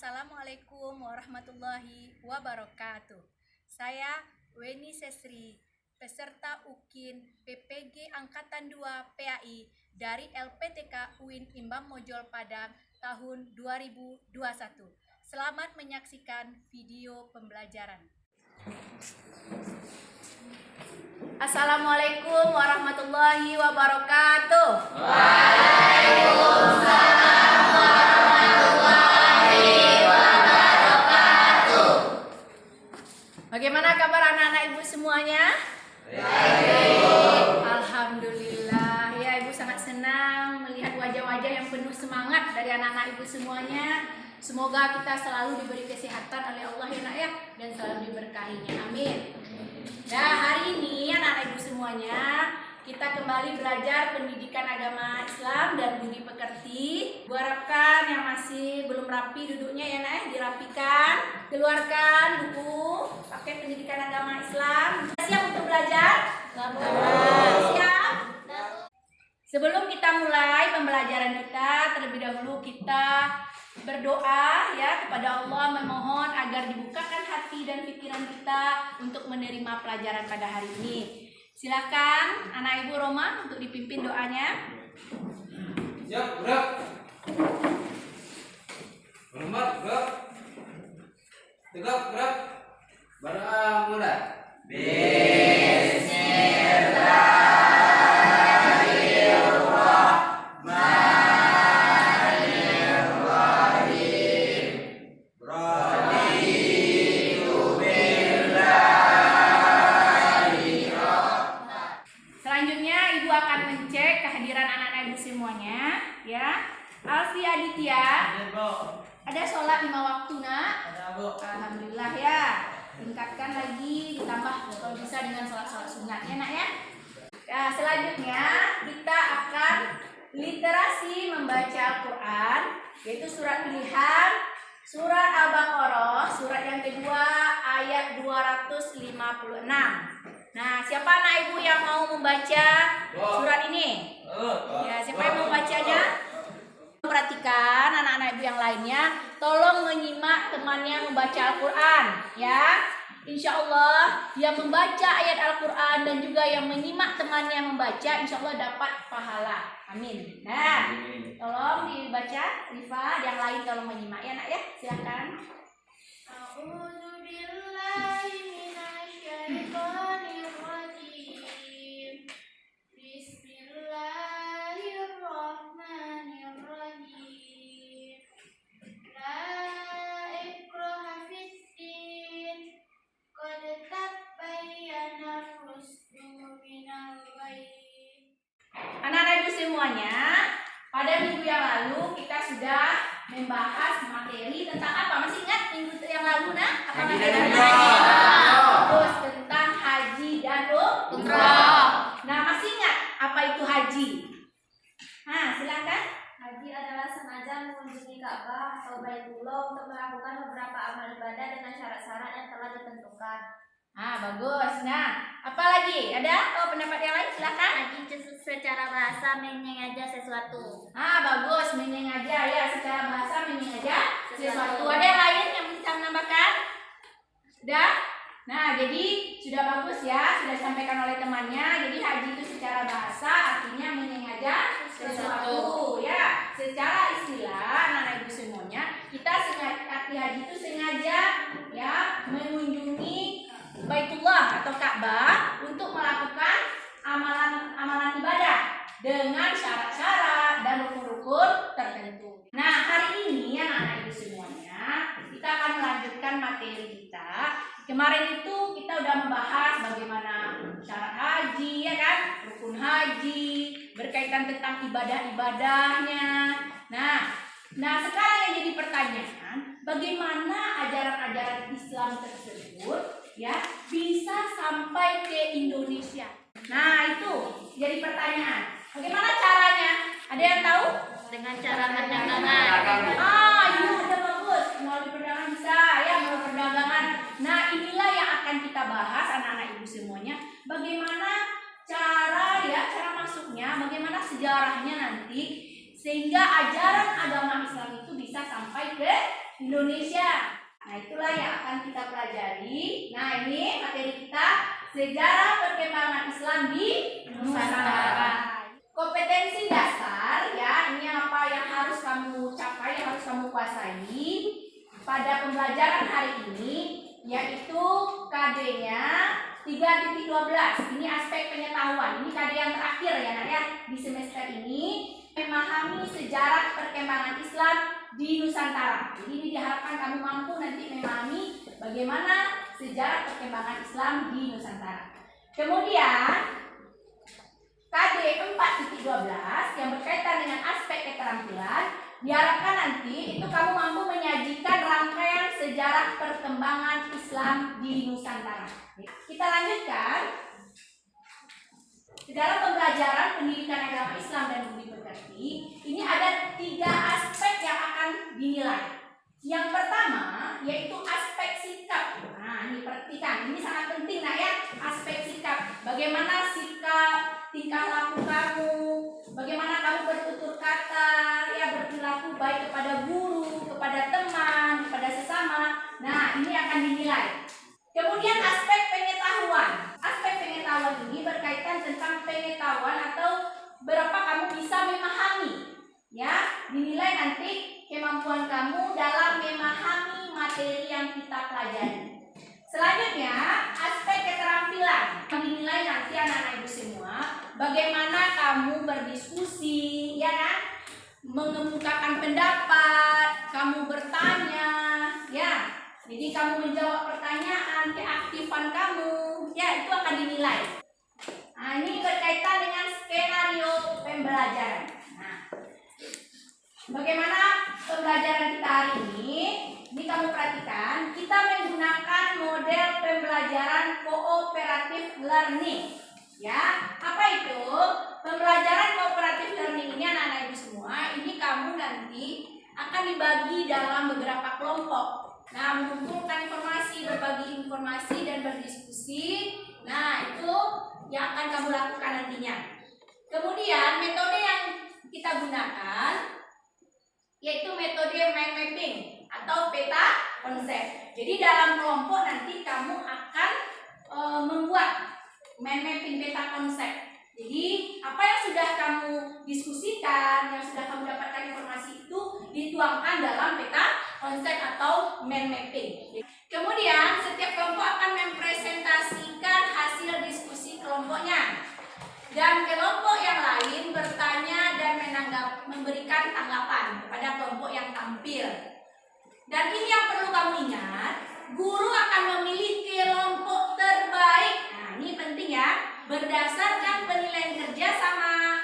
Assalamualaikum warahmatullahi wabarakatuh. Saya Weni Sesri, peserta UKIN PPG Angkatan 2 PAI dari LPTK UIN Imbang Mojol Padang tahun 2021. Selamat menyaksikan video pembelajaran. Assalamualaikum warahmatullahi wabarakatuh. Waalaikumsalam warahmatullahi wabarakatuh. Bagaimana kabar anak-anak ibu semuanya? Baik. Alhamdulillah. Ya, ibu sangat senang melihat wajah-wajah yang penuh semangat dari anak-anak ibu semuanya. Semoga kita selalu diberi kesehatan oleh Allah ya nak ya, dan selalu diberkahinya. Amin. Nah, hari ini anak-anak ibu semuanya, kita kembali belajar pendidikan agama Islam dan budi pekerti. Bu harapkan yang masih belum rapi duduknya ya nak, dirapikan. Keluarkan buku paket pendidikan agama Islam. Siap untuk belajar? Siap? Sebelum kita mulai pembelajaran kita, terlebih dahulu kita berdoa ya kepada Allah, memohon agar dibukakan hati dan pikiran kita untuk menerima pelajaran pada hari ini. Silakan anak ibu Roma untuk dipimpin doanya. Siap, gerak. Hormat, gerak. Tegak, gerak. Berdoa mulai. Alfi Aditya, ada sholat 5 waktu nak? Ada, Bu. Alhamdulillah ya. Tingkatkan lagi, ditambah kalau bisa dengan sholat-sholat sunat ya nak ya. Nah, selanjutnya kita akan literasi membaca Al-Quran, yaitu surat pilihan, surat Al-Baqarah, surat yang kedua ayat 256. Nah, siapa anak ibu yang mau membaca surat ini? Ya, siapa yang mau membacanya? Perhatikan anak-anak ibu yang lainnya, tolong menyimak temannya membaca Al-Quran ya. Insya Allah yang membaca ayat Al-Quran dan juga yang menyimak temannya membaca, insya Allah dapat pahala. Amin. Nah, tolong dibaca, Rifa, yang lain tolong menyimak ya nak ya. Silakan. Anak-anak ibu semuanya, pada minggu yang lalu kita sudah membahas materi tentang apa? Masih ingat minggu yang lalu nak? Apa materinya? Terus tentang haji dan umrah. Nah, masih ingat apa itu haji? Nah, silakan. Haji adalah sengaja mengunjungi Ka'bah atau Baitullah untuk melakukan beberapa amal ibadah dengan syarat-syarat yang telah ditentukan. Bagus. Nah, apa lagi? Ada pendapat yang lain? Silakan. Haji secara bahasa menyengaja sesuatu. Bagus, menyengaja ya, secara bahasa menyengaja sesuatu. Ada yang lain yang bisa menambahkan? Sudah? Nah, jadi sudah bagus ya, sudah disampaikan oleh temannya. Jadi haji itu secara bahasa artinya menyengaja sesuatu ya. Secara istilah anak-anak ibu semuanya, kita arti haji itu sengaja ya mengunjungi Baitullah atau Ka'bah untuk melakukan amalan ibadah dengan syarat-syarat dan rukun-rukun tertentu. Nah, hari ini anak-anak ibu semuanya, kita akan melanjutkan materi kita. Kemarin itu kita udah membahas bagaimana syarat haji ya kan, rukun haji, berkaitan tentang ibadah-ibadahnya. Nah sekarang yang jadi pertanyaan, bagaimana ajaran-ajaran Islam tersebut ya bisa sampai ke Indonesia? Nah, itu jadi pertanyaan. Bagaimana caranya? Ada yang tahu? Dengan cara perdagangan. Iya, udah bagus. Melalui perdagangan bisa ya, melalui perdagangan. Nah, inilah yang akan kita bahas anak-anak ibu semuanya. Bagaimana cara masuknya, bagaimana sejarahnya nanti sehingga ajaran agama Islam itu bisa sampai ke Indonesia. Nah, itulah yang akan kita pelajari. Nah, ini materi kita, sejarah perkembangan Islam di Nusantara. Kompetensi dasar ya, ini apa yang harus kamu capai, yang harus kamu kuasai pada pembelajaran hari ini, yaitu KD-nya 3.12. Ini aspek pengetahuan. Ini KD yang terakhir ya, Nak ya, di semester ini, memahami sejarah perkembangan Islam di Nusantara. Jadi ini diharapkan kamu mampu nanti memahami bagaimana sejarah perkembangan Islam di Nusantara. Kemudian KD 4.12 yang berkaitan dengan aspek keterampilan, diharapkan nanti itu kamu mampu menyajikan rangkaian sejarah perkembangan Islam di Nusantara. Kita lanjutkan. Dalam pembelajaran pendidikan agama Islam dan budi pekerti, ini ada 3 aspek yang akan dinilai. Yang pertama yaitu aspek sikap. Nah, ini perhatikan, ini sangat penting Nak ya, aspek sikap. Bagaimana sikap, tingkah laku kamu, bagaimana kamu bertutur kata, ya berperilaku baik kepada guru, kepada teman, kepada sesama. Nah, ini akan dinilai. Kemudian aspek pengetahuan. Aspek pengetahuan ini berkaitan tentang pengetahuan atau berapa kamu bisa memahami. Ya, dinilai nanti kemampuan kamu dalam memahami materi yang kita pelajari. Selanjutnya, aspek keterampilan. Dinilai nanti anak-anak ibu semua, bagaimana kamu berdiskusi, ya kan? Mengemukakan pendapat, kamu bertanya, ya. Jadi kamu menjawab pertanyaan, keaktifan kamu, ya itu akan dinilai. Nah, ini berkaitan dengan skenario pembelajaran. Nah, bagaimana pembelajaran kita hari ini? Ini kamu perhatikan, kita menggunakan model pembelajaran cooperative learning. Ya, apa itu? Pembelajaran cooperative learning ini anak-anak ibu semua, ini kamu nanti akan dibagi dalam beberapa kelompok. Nah, mengumpulkan informasi, berbagi informasi dan berdiskusi. Nah, itu yang akan kamu lakukan nantinya. Kemudian metode yang kita gunakan yaitu metode mind mapping atau peta konsep. Jadi dalam kelompok nanti kamu akan membuat mind mapping peta konsep. Jadi apa yang sudah kamu diskusikan, yang sudah kamu dapatkan informasi itu dituangkan dalam peta konsep atau mind mapping. Kemudian setiap kelompok akan mempresentasikan hasil diskusi kelompoknya. Dan kelompok yang lain bertanya dan memberikan tanggapan kepada kelompok yang tampil. Dan ini yang perlu kamu ingat, guru akan memilih kelompok terbaik. Nah, ini penting ya, berdasarkan penilaian kerja sama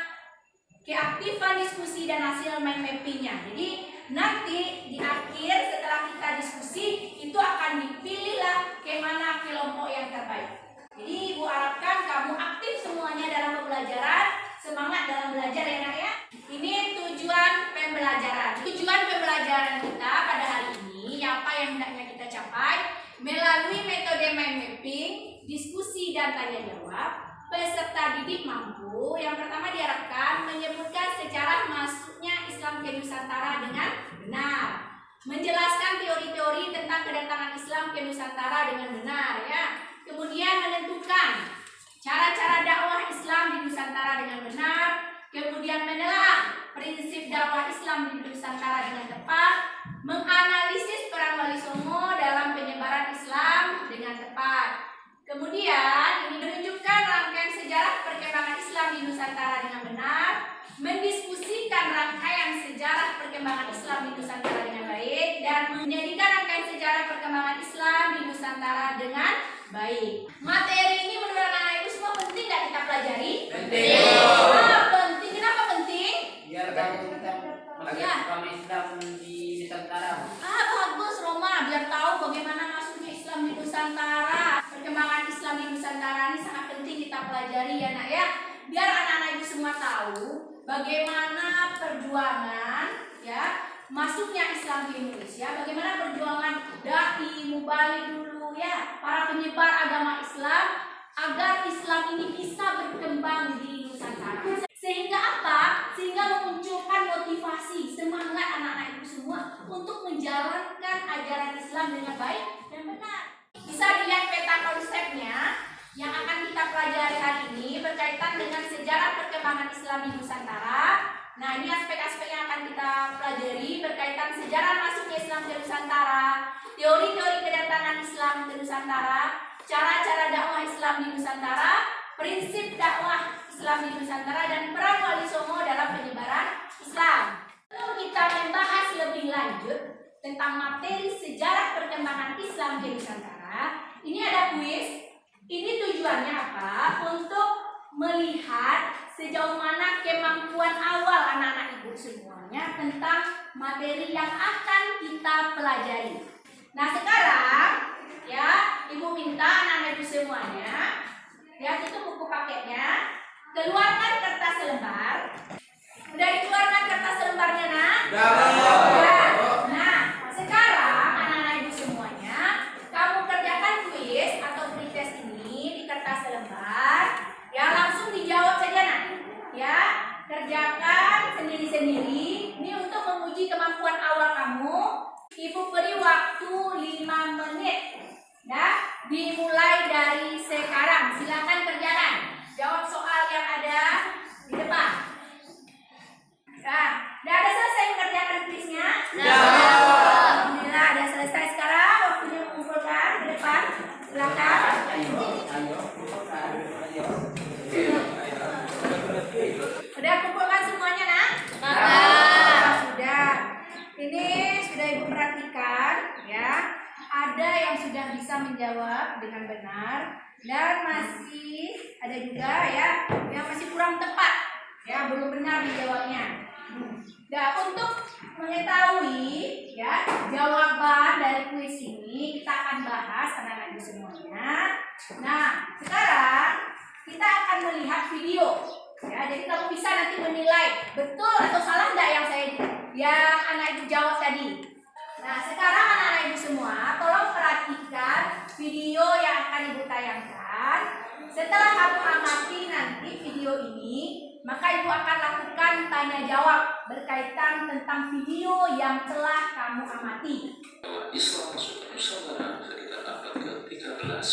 keaktifan diskusi dan hasil mind mappingnya. Jadi nanti di akhir setelah kita diskusi itu akan dipilihlah kemana kelompok yang terbaik. Jadi ibu harapkan kamu aktif semuanya dalam pembelajaran, semangat dalam belajar ya Nak ya. Ini tujuan pembelajaran. Tujuan pembelajaran kita pada hari ini, apa yang hendaknya kita capai melalui metode mind mapping, diskusi dan tanya jawab. Peserta didik mampu yang pertama diharapkan menyebutkan sejarah masuknya Islam ke Nusantara dengan benar, menjelaskan teori-teori tentang kedatangan Islam ke Nusantara dengan benar ya. Kemudian menentukan cara-cara dakwah Islam di Nusantara dengan benar, kemudian menelaah prinsip dakwah Islam di Nusantara dengan tepat, menganalisis peran Wali Songo dalam penyebaran Islam dengan tepat. Kemudian ini menunjukkan rangkaian sejarah perkembangan Islam di Nusantara dengan benar, mendiskusikan rangkaian sejarah perkembangan Islam di Nusantara dengan baik, dan menjadikan rangkaian sejarah perkembangan Islam di Nusantara dengan baik. Materi ini menurut anak-anak ibu semua penting nggak kita pelajari? Penting. Penting. Kenapa penting? Biar tahu tentang agama Islam di Nusantara. Bagus Roma, biar tahu bagaimana masuknya Islam di Nusantara. Perkembangan Islam di Nusantara ini sangat penting kita pelajari ya Nak ya. Biar anak-anak ibu semua tahu bagaimana perjuangan ya masuknya Islam di Indonesia, bagaimana perjuangan dai, mubalik dulu ya, para penyebar agama Islam agar Islam ini bisa berkembang di Nusantara. Sehingga apa? Sehingga memunculkan motivasi, semangat anak-anak ibu semua untuk menjalankan ajaran Islam dengan baik dan benar. Bisa dilihat peta konsepnya yang akan kita pelajari hari ini berkaitan dengan sejarah perkembangan Islam di Nusantara. Nah, ini aspek-aspek yang akan kita pelajari berkaitan sejarah masuknya Islam ke Nusantara, teori-teori kedatangan Islam ke Nusantara, cara-cara dakwah Islam di Nusantara, prinsip dakwah Islam di Nusantara, dan peran Wali Songo dalam penyebaran Islam. Lalu kita membahas lebih lanjut tentang materi sejarah perkembangan Islam di Nusantara. Ini ada kuis. Ini tujuannya apa? Untuk melihat sejauh mana kemampuan awal anak-anak ibu semuanya tentang materi yang akan kita pelajari. Nah, sekarang ya, ibu minta anak-anak ibu semuanya ya, tutup buku paketnya, keluarkan kertas selembar. Udah dikeluarkan kertas selembarnya, nak? Udah. Nah, sekarang anak-anak ibu semuanya, kamu kerjakan kuis atau pretest ini di kertas selembar. Ya, langsung dijawab saja, nak. Ya, kerjakan sendiri-sendiri. Ini untuk menguji kemampuan awal kamu. Ibu beri waktu 5 menit. Nah, dimulai dari sekarang. Silakan kerjakan. Jawab soal yang ada di depan. Nah, udah ada selesai mengerjakan kuisnya? Alhamdulillah, ada selesai. Sekarang waktunya mengumpulkan ke depan. Silakan. Udah kumpulkan semuanya, nak? Sudah. Ini sudah ibu perhatikan, ya. Ada yang sudah bisa menjawab dengan benar dan masih ada juga ya yang masih kurang tepat, ya, belum benar dijawabnya. Nah, untuk mengetahui ya jawaban dari kuis ini kita akan bahas anak-anak ibu semuanya. Nah, sekarang kita akan melihat video. Ya, jadi kamu bisa nanti menilai betul atau salah enggak yang anak ibu jawab tadi. Nah, sekarang anak-anak ibu semua, tolong perhatikan video yang akan ibu tayangkan. Setelah kamu amati nanti video ini, maka ibu akan lakukan tanya jawab berkaitan tentang video yang telah kamu amati. Islam masuk ke Nusantara sekitar abad ke-13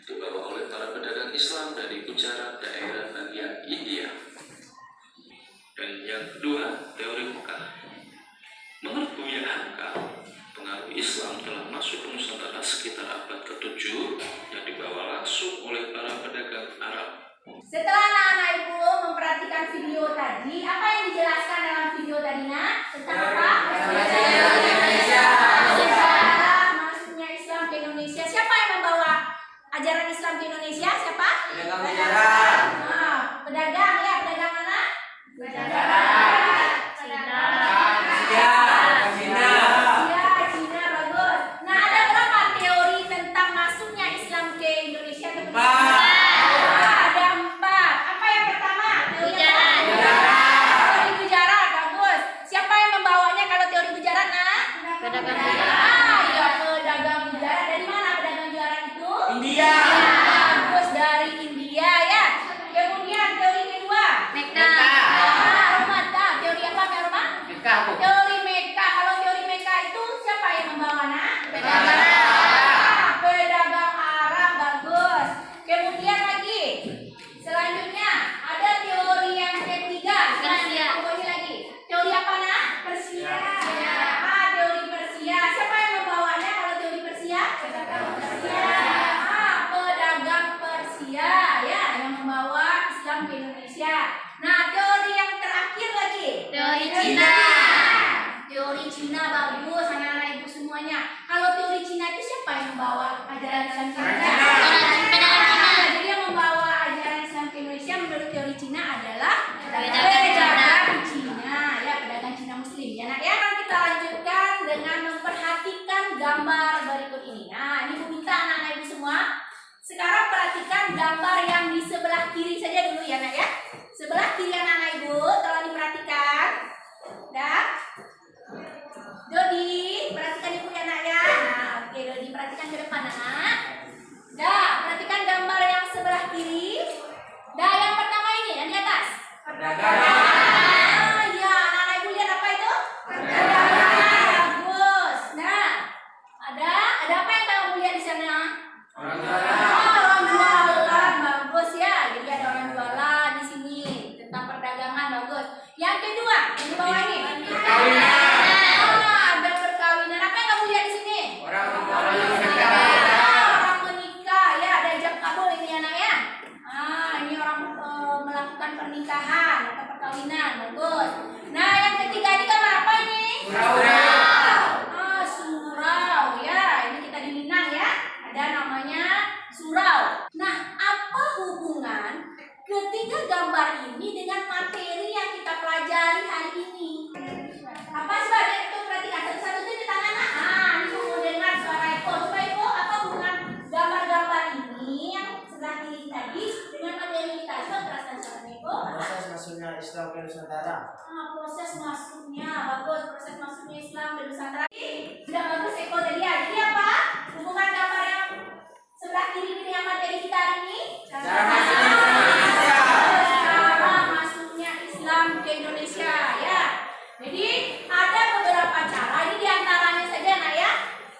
dibawa oleh para pedagang Islam dari Gujarat, daerah bagian India. Dan yang kedua, teori Mekah. Menurut Buya Hamka, pengaruh Islam telah masuk ke Nusantara sekitar abad ke-7 yang dibawa langsung oleh para pedagang Arab. Setelah anak-anak ibu memperhatikan video tadi, apa yang dijelaskan dalam video tadi, nak? Tentang apa? Sejarah masuknya Islam ke Indonesia. Siapa yang membawa ajaran Islam ke Indonesia? Siapa? Pedagang Gujarat. Nah, pedagang ya, pedagang mana? Ya, Cina, bagus. Nah, ada berapa teori tentang masuknya Islam ke Indonesia? Ada 4. Apa yang pertama? Teori Gujarat, bagus. Siapa yang membawanya kalau teori Gujarat, nak? Pedagang Ya, pedagang Gujarat. Dari mana pedagang Gujarat itu? India. Bagus, dari India ya. Kemudian teori kedua. Rahmat. Teori apa, Rahmat? Teori Mekah. Kalau teori Mekah itu siapa yang membawanya? Pedagang Arab, bagus. Kemudian lagi, selanjutnya ada teori yang ketiga. Persia. Pokoknya lagi. Teori apa, nak? Persia. Teori Persia. Siapa yang membawanya kalau teori Persia? Pedagang Persia ya, yang membawa Islam ke Indonesia. Nah, teori yang terakhir lagi. Teori Cina. Teori Cina, bagus anak-anak ibu semuanya. Kalau teori Cina itu siapa yang membawa ajaran Islam ke Indonesia? Jadi yang membawa ajaran Islam ke Indonesia menurut teori Cina adalah pedagang Cina, ya, pedagang Cina Muslim. Ya, nak ya. Kita lanjutkan dengan memperhatikan gambar berikut ini. Nah, ini Bu minta anak-anak ibu semua. Sekarang perhatikan gambar yang di sebelah kiri saja dulu ya, nak ya. Sebelah kiri anak-anak ibu, tolong diperhatikan. Dah. Dodi, perhatikan ibu ya, nak ya. Nah, oke, Dodi perhatikan ke depan, nak. Dah, perhatikan gambar yang sebelah kiri. Dah, yang pertama ini, yang di atas. Ya, anak-anak ibu lihat apa itu? Bagus. Nah, Nusantara. Proses masuknya bagus, proses masuknya Islam ke Nusantara sudah bagus Eko tadi ya. Jadi apa hubungan gambar yang sebelah kiri ini dengan materi kita hari ini? Cara masuknya Indonesia. Cara masuknya Islam ke Indonesia ya. Jadi ada beberapa cara, ini diantaranya saja nak ya.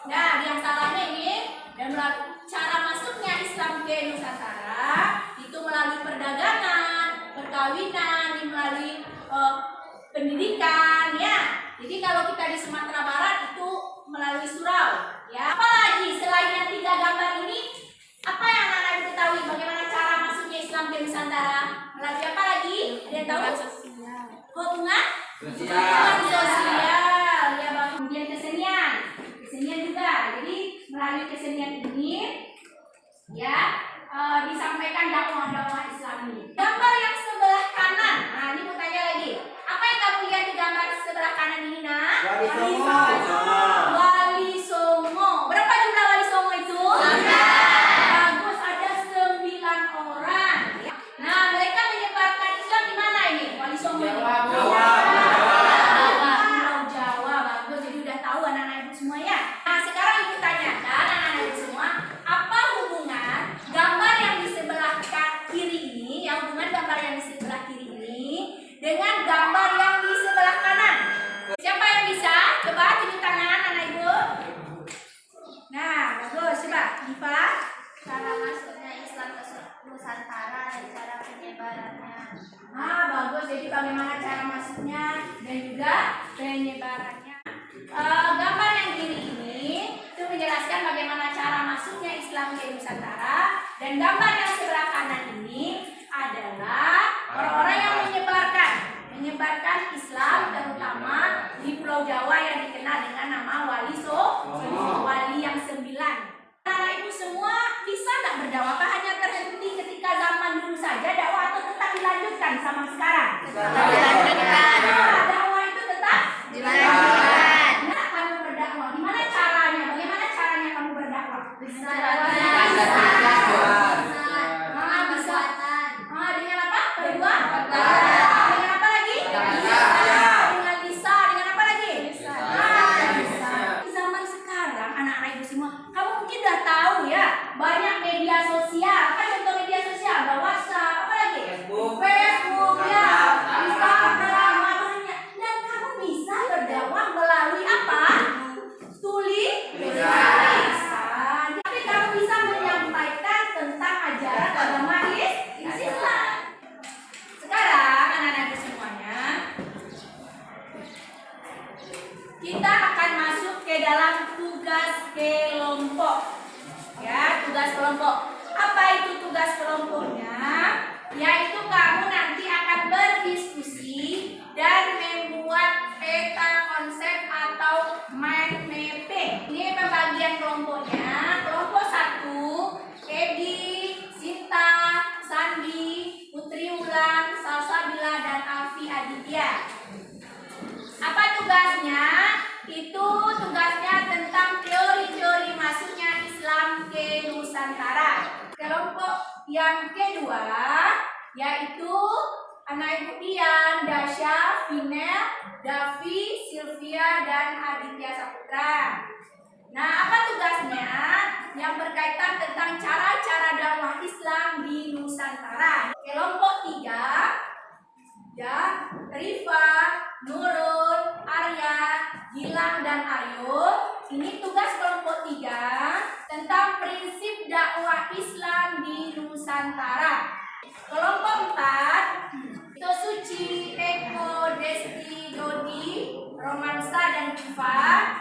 Nah diantaranya ini dan cara masuknya Islam ke Nusantara itu melalui perdagangan, perkawinan, melalui pendidikan ya. Jadi kalau kita di Sumatera Barat itu melalui surau ya. Apalagi selain yang 3 gambar ini, apa yang anak-anak ketahui bagaimana cara masuknya Islam ke Nusantara? Melalui apa lagi? Ada yang tahu? Hubungan sosial ya bang. Kemudian kesenian juga. Jadi melalui kesenian ini ya disampaikan dakwah Islami. Gambar yang sebelah kanan, nah ini mau tanya lagi, apa yang kamu lihat di gambar sebelah kanan ini nak? Wali Songo. Berapa jumlah Wali Songo itu? Bagus, ada 9 orang. Nah mereka menyebarkan Islam di mana ini? Wali Songo ini? Pulau Jawa, bagus. Jadi udah tahu anak-anak ibu semua ya. Nah sekarang ibu tanyakan anak-anak ibu semua, apa hubungan gambar yang di sebelah kiri ini, hubungan gambar yang di sebelah kiri ini dengan gambar yang di sebelah kanan? Siapa yang bisa? Coba tunjuk tangan anak ibu. Nah bagus, coba Diva. Cara masuknya Islam ke Nusantara dan cara penyebarannya. Ah bagus, jadi bagaimana cara masuknya dan juga penyebarannya. Gambar yang kiri ini itu menjelaskan bagaimana cara masuknya Islam ke Nusantara, dan gambar yang sebelah kanan ini adalah orang-orang yang menyebarkan Islam terutama di Pulau Jawa yang dikenal dengan nama Wali Songo, Wali yang 9. Anak ibu semua bisa nggak berdakwah? Apa hanya terhenti ketika zaman dulu saja dakwah atau tetap dilanjutkan sama sekarang? Dakwah itu tetap dilanjutkan. Nah, kamu berdakwah, gimana caranya? Bagaimana caranya kamu berdakwah? Bisa. Dengan apa? Berdua. Dengan apa lagi? Dengan lisan. Dengan apa lagi? Di zaman sekarang anak-anak ibu semua, kamu mungkin udah tahu ya, banyak media sosial. Apa contoh media sosial? Ada WhatsApp, apa lagi? Facebook ya, Instagram, banyak. Dan kamu bisa berdakwah melalui apa? Tulisan. Tapi kamu bisa menyampaikan tentang ajaran agama Islam. Sekarang anak-anak semuanya, kita akan masuk ke dalam tugas kelompok. Ya, tugas kelompok. Apa itu tugas kelompoknya? Yaitu kamu nanti akan berdiskusi dan membuat peta konsep atau mind mapping. Ini pembagian kelompoknya. Kelompok 1, Edi, Sinta, Sandi, Putri Ulan, Salsabila, dan Alfi Aditya. Apa tugasnya? Itu tugasnya tentang teori-teori masuknya Islam ke Nusantara. Kelompok yang kedua yaitu anak ibu Dian, Dasya, Vinel, Davi, Sylvia, dan Aditya Saputra. Nah, apa tugasnya? Yang berkaitan tentang cara-cara dakwah Islam di Nusantara. Kelompok 3 ya, Rifa, Nurul, Arya, Gilang, dan Ayu. Ini tugas kelompok 3 tentang prinsip dakwah Islam di Nusantara. Kelompok 4 itu Suci, Eko, Desti, Dodi, Romansa, dan Diva,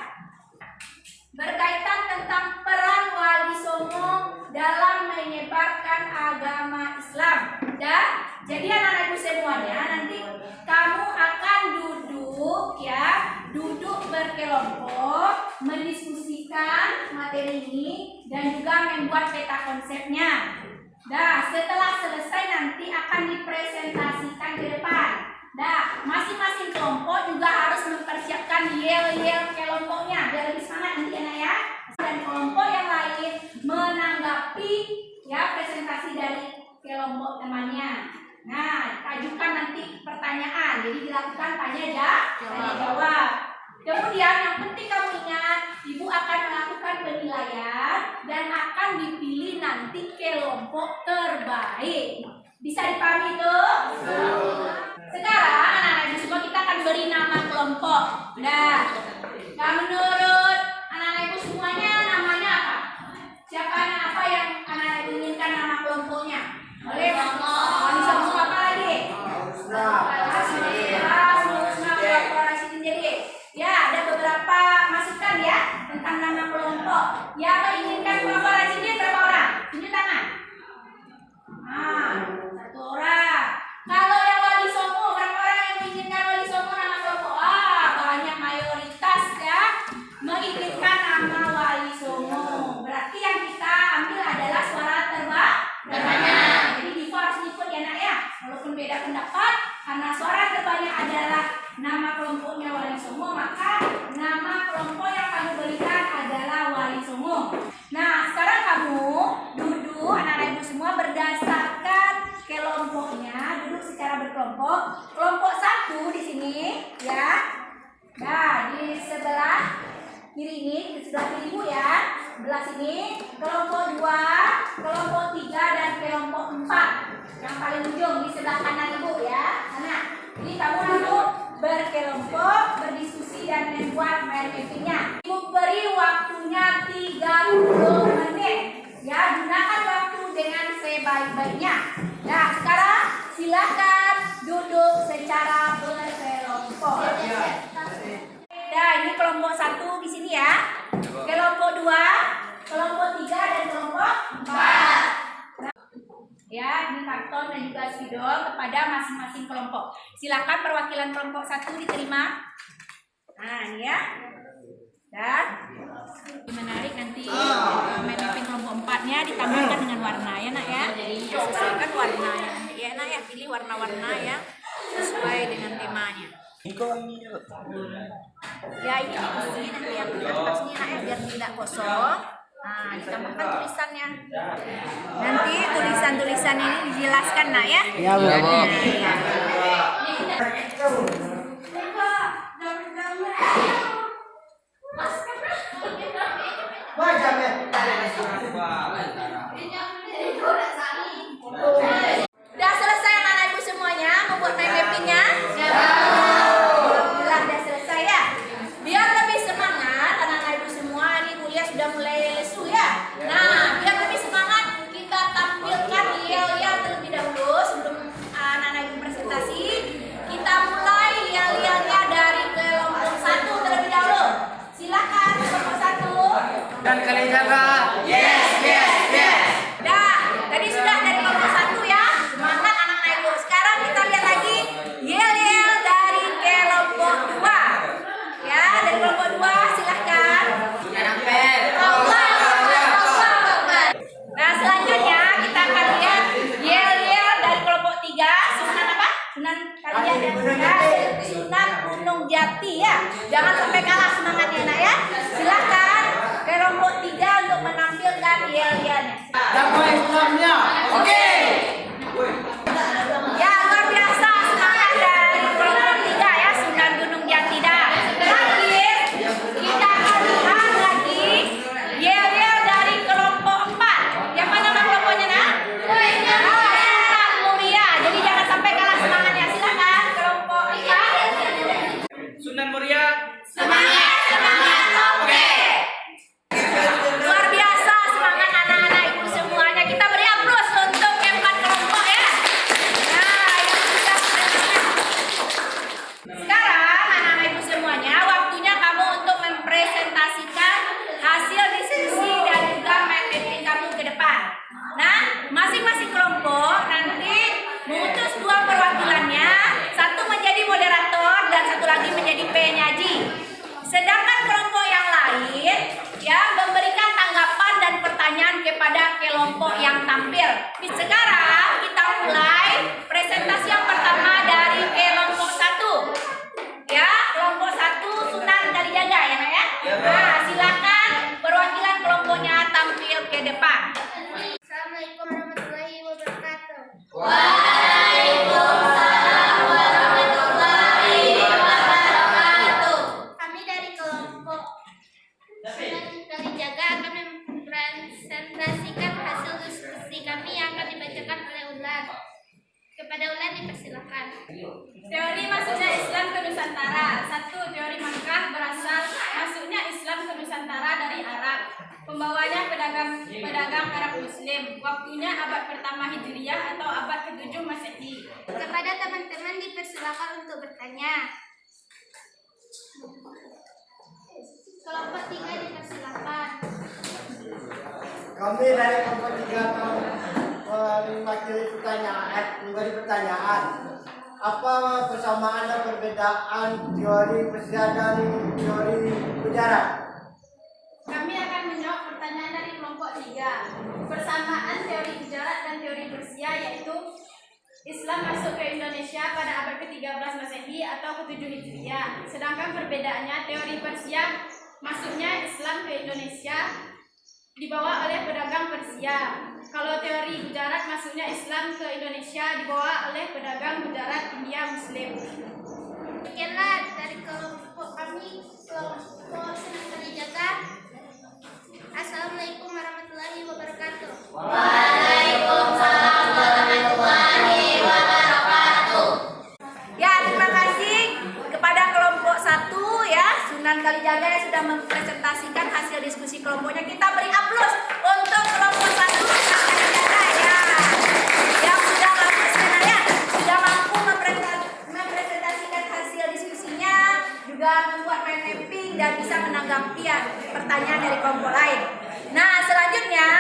berkaitan tentang peran Wali Songo dalam menyebarkan agama Islam. Dan jadi anak-anak ibu semuanya, nanti kamu akan duduk berkelompok, mendiskusikan materi ini dan juga membuat peta konsepnya. Nah, setelah selesai nanti akan dipresentasikan ke depan. Nah, masing-masing kelompok juga harus mempersiapkan yel-yel kelompoknya biar lebih semangat nanti anak ya. Dan kelompok yang lain menanggapi ya presentasi dari kelompok temannya. Nah, ajukan nanti pertanyaan. Jadi dilakukan tanya jawab. Kemudian yang penting kamu ingat, ibu akan melakukan penilaian dan akan dipilih nanti kelompok terbaik. Bisa dipahami itu? Sekarang anak-anak ibu semua kita akan beri nama kelompok. Nah, menurut anak-anak ibu semuanya namanya apa? Siapa apa yang anak-anak ibu inginkan nama kelompoknya? Boleh? Wali Songo apa lagi? Ya, ada beberapa masukan ya tentang nama kelompok. Yang menginginkan kelompok Rajidin berapa orang? Tunjuk tangan. Nah, 1 orang. Kalau yang Wali Songo, berapa orang yang menginginkan Wali Songo nama kelompok? Banyak, mayoritas ya menginginkan nama Wali Songo. Berarti yang kita ambil adalah suara terbanyak. Jadi Diva harus ikut ya nak ya. Walaupun beda pendapat, karena suara terbanyak adalah nama kelompoknya Wali Songo, maka nama kelompok yang kamu berikan adalah Wali Songo. Nah, sekarang kamu duduk anak-anak ibu semua berdasarkan kelompoknya, duduk secara berkelompok. Kelompok 1 di sini ya. Nah, di sebelah kiri ini, di sebelah kiri ibu ya. Sebelah sini kelompok 2, kelompok 3 dan kelompok 4. Yang paling ujung di sebelah kanan ibu ya. Sana. Jadi kamu duduk berkelompok, berdiskusi dan membuat mapping-nya. Ibu beri waktunya 30 menit. Ya, gunakan waktu dengan sebaik-baiknya. Nah, sekarang silakan duduk secara berkelompok. Nah, ini kelompok 1 di sini ya. Kelompok 2, kelompok 3 dan kelompok 4. Ya, ini karton dan juga spidol kepada masing-masing kelompok. Silakan perwakilan kelompok 1 diterima. Nah, ini ya. Dan menarik nanti mapping kelompok 4-nya ditambahkan dengan warna ya nak ya. Sesuaikan warnanya nanti ya nak ya. Pilih warna-warna yang sesuai dengan temanya. Ya, ini diisi nanti yang atas ini nak ya, biar tidak kosong. Nah, ditambahkan tulisannya. Nanti tulisan-tulisan ini dijelaskan nak ya. Ya, Bu. Udah selesai anak-anak ibu semuanya membuat mapping-nya? Alhamdulillah udah selesai ya. Biar lebih semangat anak-anak ibu semua, ini kuliah sudah mulai lesu ya. Nah, biar lebih semangat kita tampilkan yel-yel terlebih dahulu sebelum anak-anak ibu presentasi. Kita mulai yel-yelnya dari kelompok 1 terlebih dahulu. Silakan kelompok 1. Dan kalian jaga. Yes, yes, yes. Dah, tadi sudah dari kelompok 1 ya. Semangat anak-anak ibu. Sekarang kita lihat lagi yel-yel dari kelompok 2. Ya, dari kelompok 2 silahkan. Nah, selanjutnya kita akan lihat yel-yel dari kelompok 3. Sunan apa? Sunan Kalijaga dan Sunan Gunung Jati ya. Jangan sampai kalah semangatnya nak ya. Silahkan kelompok 3 untuk menampilkan yel-yelnya. Dakwah Islamnya. Oke. Ya, luar biasa semangat dari kelompok 3 ya, Sunan Gunung Jati dah. Terakhir, kita akan lihat lagi yel-yel dari kelompok 4. Yang mana nama kelompoknya nak? Sunan Muria. Jadi jangan sampai kalah semangatnya. Silakan kelompok 4. Sunan Muria. Semangat, semangat, oke. Luar biasa semangat anak-anak ibu semuanya. Kita beri aplaus untuk yang 4 kelompok ya. Nah, yang sudah semangat. Sekarang anak-anak ibu semuanya, waktunya kamu untuk mempresentasikan hasil diskusi dan juga mapping kamu ke depan. Nah, masing-masing kelompok nanti mengutus 2 perwakilannya, 1 menjadi moderator dan 1 lagi menjadi penyaji. Sedangkan kelompok yang lain ya memberikan tanggapan dan pertanyaan kepada kelompok yang tampil. Sekarang kita mulai presentasi yang pertama dari kelompok 1. Ya, kelompok 1 Sunan Kalijaga ya nak ya. Nah, silakan perwakilan kelompoknya tampil ke depan. Assalamualaikum warahmatullahi wabarakatuh. Waalaikumsalam. Pada Ulen dipersilakan. Teori masuknya Islam ke Nusantara. 1. Teori Makkah berasal masuknya Islam ke Nusantara dari Arab. Pembawanya pedagang Arab Muslim. Waktunya abad pertama Hijriah atau abad ke-7 Masehi. Kepada teman-teman dipersilakan untuk bertanya. Kelompok 3 dipersilakan. Kami dari kelompok 3 memberi pertanyaan. Apa persamaan dan perbedaan teori Persia dan teori mujarab? Kami akan menjawab pertanyaan dari kelompok 3. Persamaan teori mujarab dan teori Persia yaitu Islam masuk ke Indonesia pada abad ke-13 Masehi atau ke-7 Hijriah. Sedangkan perbedaannya teori Persia masuknya Islam ke Indonesia dibawa oleh pedagang Persia. Kalau teori Gujarat masuknya Islam ke Indonesia dibawa oleh pedagang Gujarat India Muslim. Demikianlah dari kelompok kami, kelompok Sunan Kalijaga. Assalamualaikum warahmatullahi wabarakatuh. Waalaikumsalam warahmatullahi wabarakatuh. Ya, terima kasih kepada kelompok 1 ya, Sunan Kalijaga yang sudah mempresentasikan hasil diskusi kelompoknya. Kita beri aplaus untuk kelompok 1 Sunan Kalijaga ya. Yang sudah bagus ya, sudah mampu mempresentasikan hasil diskusinya, juga membuat mind mapping dan bisa menanggapi ya pertanyaan dari kelompok lain. Nah, selanjutnya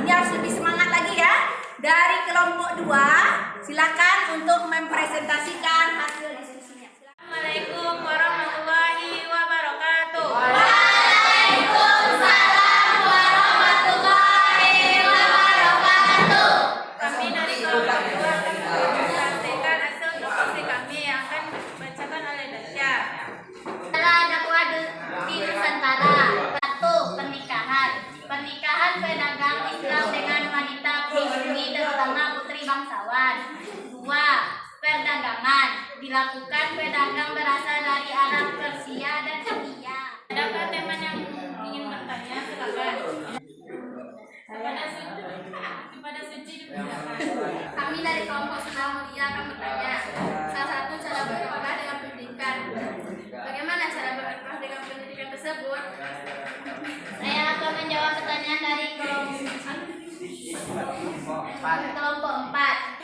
ini harus lebih semangat lagi ya. Dari kelompok 2, silakan untuk mempresentasikan hasil diskusinya. Assalamualaikum warahmatullahi wabarakatuh. Waalaikumsalam warahmatullahi wabarakatuh. Kami dari kelompok 2 akan mempresentasikan hasil diskusi kami yang akan dibacakan oleh Dasya. Dakwah di Nusantara. 1. Pernikahan. Pernikahan pedagang Islam dengan wanita pribumi terutama putri bangsawan. 2. Perdagangan. Dilakukan pedagang berasal dari Arab, Persia, dan India. Adakah teman yang ingin bertanya? Silakan. Kepada Suci dipersilakan. Kami dari kelompok Sunan Mulia akan bertanya. Salah satu cara berdakwah dengan pendidikan. Bagaimana cara berdakwah dengan pendidikan tersebut? Saya akan menjawab pertanyaan dari kelompok 4.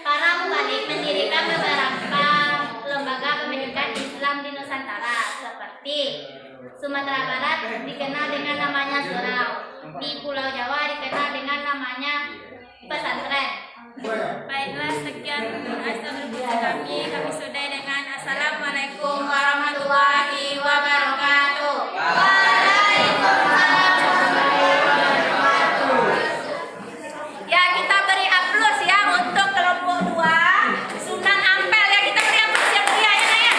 Para mubalik mendirikan beberapa lembaga pendidikan Islam di Nusantara seperti Sumatera Barat dikenal dengan namanya surau, di Pulau Jawa dikenal dengan namanya pesantren. Baiklah, sekian hasil diskusi kami sudahi dengan Assalamualaikum warahmatullahi wabarakatuh. Ya, kita beri aplaus ya untuk kelompok 2 Sunan Ampel ya, kita beri aplaus yang mulia ya.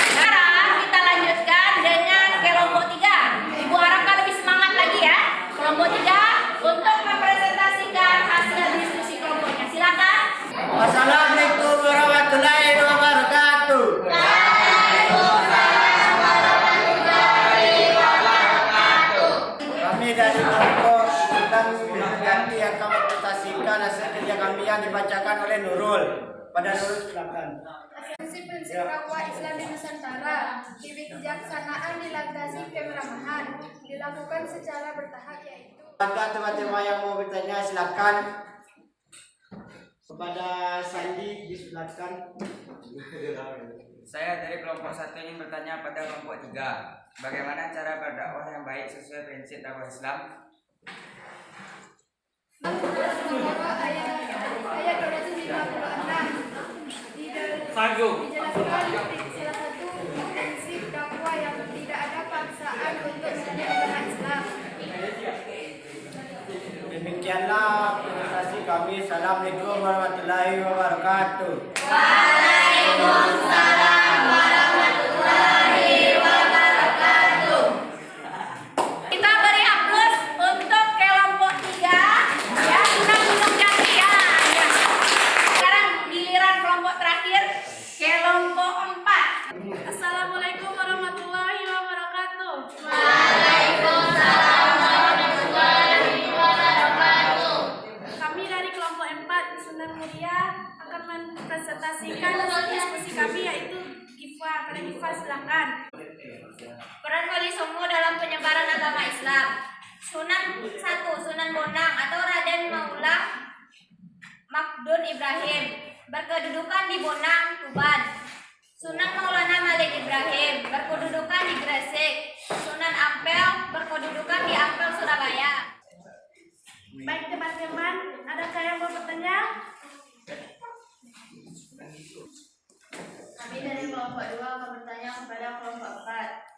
Sekarang kita lanjutkan dengan kelompok 3. Ibu harapkan lebih semangat lagi ya. Kelompok 3 untuk mempresentasikan hasil diskusi kelompoknya. Silakan. Wassalamualaikum warahmatullahi wabarakatuh. Kami dari kelompok Sunan Ganti yang akan mempresentasikan hasil kerja kami yang dibacakan oleh Nurul. Pada Nurul silakan. Prinsip-prinsip dakwah Islam di Nusantara, kebijaksanaan dilandasi keberamahan, dilakukan secara bertahap yaitu. Ada teman-teman yang mau bertanya silakan. Kepada Sandi silakan. Saya dari kelompok 1 ingin bertanya pada kelompok 3. Bagaimana cara berdakwah yang baik sesuai prinsip dakwah Islam? Ayat 256 dijelaskan salah satu prinsip dakwah yang tidak ada paksaan untuk menyebarkan Islam. Demikianlah presentasi kami. Assalamualaikum warahmatullahi wabarakatuh. Waalaikumsalam warahmatullahi wabarakatuh. Kita beri aplaus untuk kelompok 3 ya, Sunan Gunung Jati ya. Sekarang giliran kelompok terakhir, kelompok 4. Assalamualaikum warahmatullahi wabarakatuh. Waalaikumsalam warahmatullahi wabarakatuh. Kami dari kelompok 4 Sunan agama Islam. Sunan 1. Sunan Bonang atau Raden Maulah Makdun Ibrahim, berkedudukan di Bonang, Tuban. Sunan Maulana Malik Ibrahim, berkedudukan di Gresik. Sunan Ampel, berkedudukan di Ampel, Surabaya. Baik teman-teman, adakah yang mau bertanya? Kami dari kelompok 2 akan bertanya kepada kelompok 4.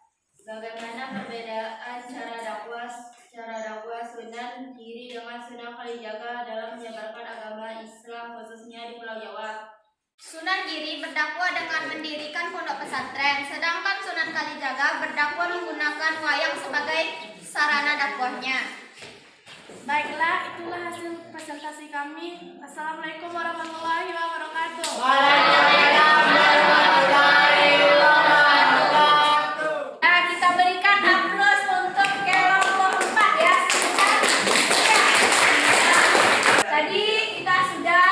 Bagaimana perbedaan cara dakwah Sunan Giri dengan Sunan Kalijaga dalam menyebarkan agama Islam khususnya di Pulau Jawa? Sunan Giri berdakwah dengan mendirikan pondok pesantren, sedangkan Sunan Kalijaga berdakwah menggunakan wayang sebagai sarana dakwahnya. Baiklah, itulah hasil presentasi kami. Assalamualaikum warahmatullahi wabarakatuh. Nah, kita berikan aplaus untuk kelompok 4 ya. Tadi kita sudah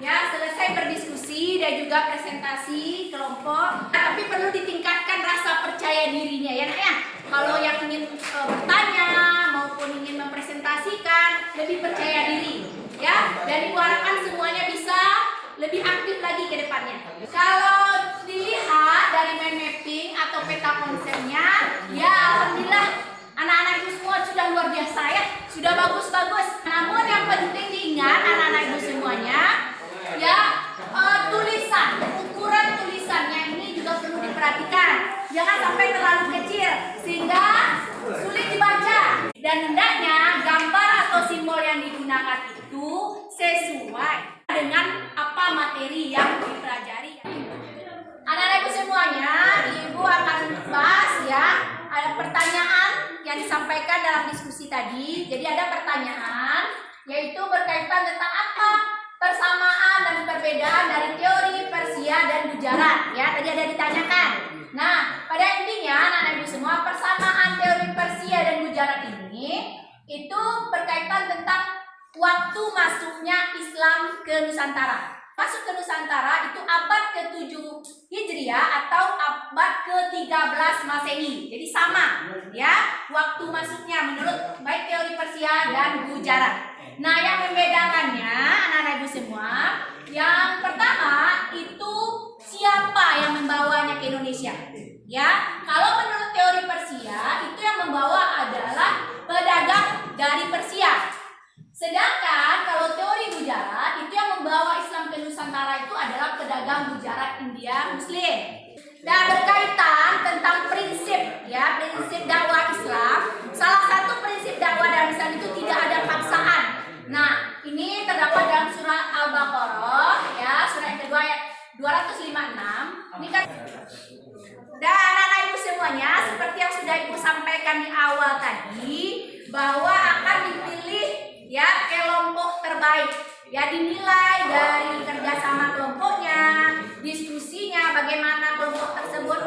ya selesai berdiskusi dan juga presentasi kelompok. Tapi perlu ditingkatkan rasa percaya dirinya ya nak ya. Kalau yang ingin bertanya maupun ingin mempresentasikan, lebih percaya diri ya. Dan diharapkan semuanya bisa lebih aktif lagi ke depannya. Kalau dilihat dari mind mapping atau peta konsepnya, ya alhamdulillah anak-anak itu semua sudah luar biasa ya, sudah bagus-bagus. Namun yang penting diingat anak-anak itu semuanya, ya tulisan, ukuran tulisannya ini juga perlu diperhatikan. Jangan sampai terlalu kecil sehingga sulit dibaca. Dan hendaknya gambar atau simbol yang digunakan itu sesuai dengan apa materi yang dipelajari. Anak-anak ibu semuanya, ibu akan bahas ya, ada pertanyaan yang disampaikan dalam diskusi tadi. Jadi ada pertanyaan yaitu berkaitan tentang apa persamaan dan perbedaan dari teori Persia dan Gujarat ya, tadi ada ditanyakan. Nah, pada intinya anak-anak ibu semua, persamaan teori Persia dan Gujarat ini itu berkaitan tentang waktu masuknya Islam ke Nusantara. Masuk ke Nusantara itu abad ke-7 Hijriah atau abad ke-13 Masehi. Jadi sama ya waktu masuknya menurut baik teori Persia dan Gujarat. Nah, yang membedakannya anak-anak ibu semua, yang pertama itu siapa yang membawanya ke Indonesia. Ya, kalau menurut teori Persia itu yang membawa adalah pedagang dari Persia. Sedangkan kalau teori Gujarat itu yang membawa Islam ke Nusantara itu adalah pedagang Gujarat India Muslim. Dan berkaitan tentang prinsip ya, prinsip dakwah Islam, salah satu prinsip dakwah dalam Islam itu tidak ada paksaan. Nah, ini terdapat dalam surah Al-Baqarah ya, surah yang kedua ayat 256. Ini kan. Dan anak-anak ibu semuanya, seperti yang sudah ibu sampaikan di awal tadi, bahwa akan dipilih ya kelompok terbaik. Ya, dinilai dari kerjasama kelompoknya, diskusinya, bagaimana kelompok tersebut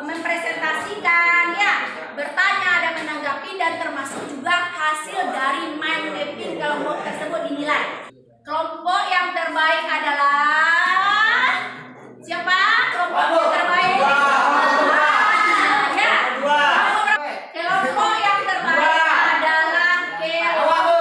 mempresentasikan, ya, bertanya dan menanggapi, dan termasuk juga hasil dari mind mapping kelompok tersebut dinilai. Kelompok yang terbaik adalah siapa? Kelompok yang terbaik. Kelompok yang terbaik adalah kelompok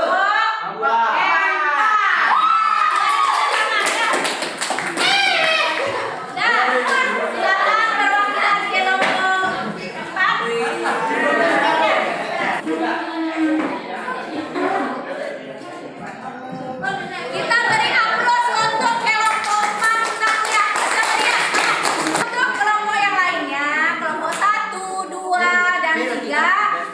kita beri aplaus untuk kelompok 4. Untuk kelompok yang lainnya, kelompok 1, 2, dan 3,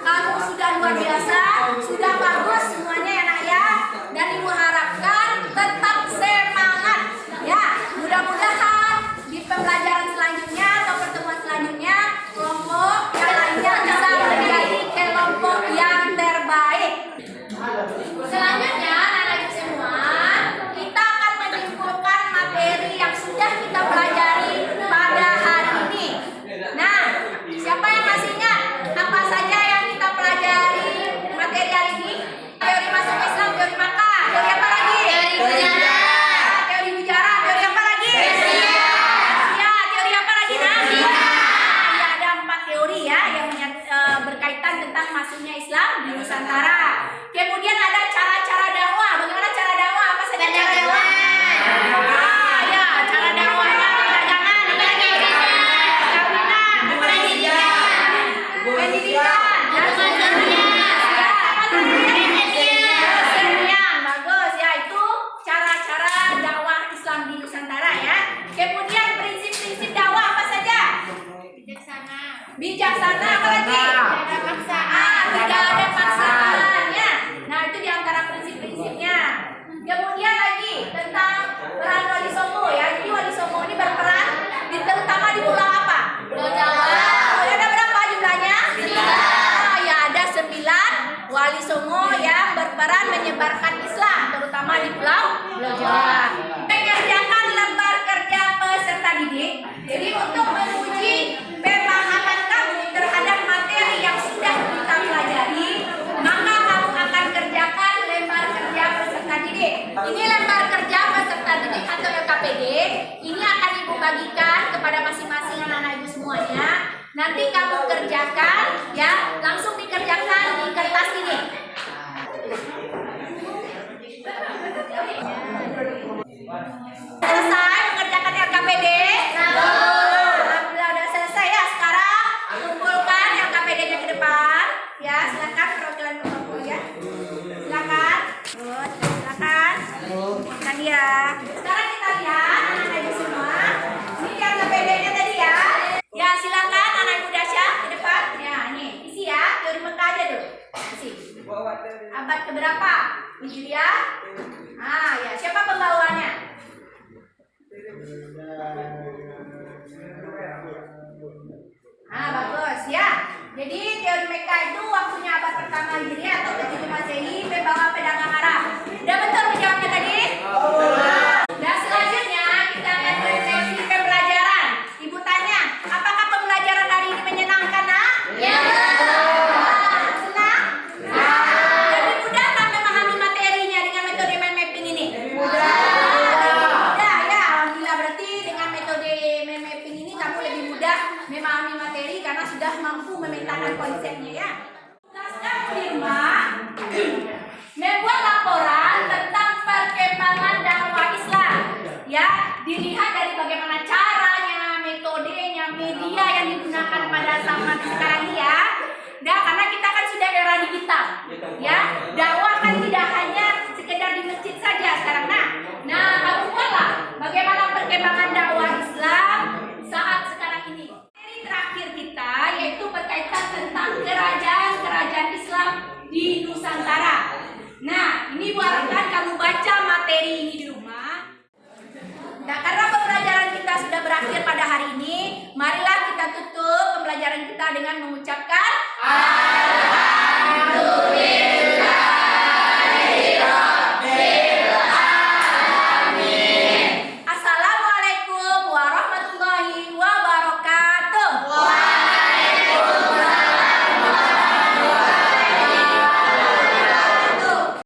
kamu sudah luar biasa, sudah bagus semuanya ya nak ya. Dan ibu harapkan tetap semangat ya. Mudah-mudahan di pembelajaran selanjutnya atau pertemuan selanjutnya kelompok yang lainnya bisa menjadi kelompok yang terbaik. Selanjutnya anak-anak ibu semua, kita akan menyimpulkan materi yang sudah kita pelajari pada hari ini. Nah, siapa yang masih ingat apa saja yang kita pelajari materi hari ini? tentang masuknya Islam di Nusantara. Kemudian ada cara-cara dakwah. Bagaimana cara dakwah? Apa saja cara dakwah? Ya, cara dakwahnya perdagangan, pendidikan, kesenian, bagus ya, itu cara-cara dakwah Islam di Nusantara ya. Kemudian prinsip-prinsip dakwah apa saja? Bijaksana, apa lagi? Tidak ada paksaan ya. Nah, itu diantara prinsip-prinsipnya. Kemudian lagi tentang peran wali songo ya. Jadi wali songo ini berperan terutama di pulau apa? Pulau Jawa. Ada berapa jumlahnya? 9. Ya, ada 9 wali songo yang berperan menyebarkan Islam terutama di Pulau Jawa. Mengerjakan lembar kerja peserta didik. Jadi untuk menguji pemahaman kamu terhadap materi yang sudah kita pelajari, maka kamu akan kerjakan lembar kerja peserta didik. Ini lembar kerja peserta didik atau LKPD. Ini akan ibu bagikan kepada masing-masing anak-anak ibu semuanya. Nanti kamu kerjakan ya, langsung dikerjakan di kertas ini. Selesai mengerjakan LKPD? Alhamdulillah udah selesai ya. Sekarang kumpulkan LKPD-nya ke depan. Ya, silakan perwakilan kelompok ya. Silakan. Good, silakan. Kumpulkan ya. Sekarang kita lihat anak-anak ibu semua. Ini LKPD-nya tadi ya. Ya, silakan anak ibu Dasya ke depan. Ya, ini isi ya. Teori Mekah aja dulu. Isi. Abad keberapa? Hijriah. Ya, siapa pembawanya? Bagus ya. Jadi teori Mekah itu waktunya abad pertama Hijriah atau ke-7 Masehi, pembawa pedagang Arab. Udah betul menjawabnya tadi? Dan selanjutnya kita akan refleksi pembelajaran. Ibu tanya, apakah pembelajaran hari ini menyenangkan, Nak? Ya. Senang? Lebih mudah tak memahami materinya dengan metode mind mapping ini? Mudah ya, alhamdulillah. Berarti dengan metode mind mapping ini kamu lebih mudah memahami materi karena sudah mampu memetakan konsepnya ya. Tugasnya di rumah membuat laporan tentang perkembangan dakwah Islam. Ya, dilihat dari bagaimana caranya, metodenya, media yang digunakan pada zaman sekarang ini ya. Nah, karena kita kan sudah era digital. Ya, dakwah kan tidak hanya sekedar di masjid saja sekarang. Nah, kamu buatlah bagaimana perkembangan dakwah Islam saat sekarang ini. Materi terakhir kita yaitu berkaitan tentang kerajaan-kerajaan Islam di Nusantara. Nah, ini buatkan kamu baca materi ini di rumah. Nah, karena pembelajaran kita sudah berakhir pada hari ini, marilah kita tutup pembelajaran kita dengan mengucapkan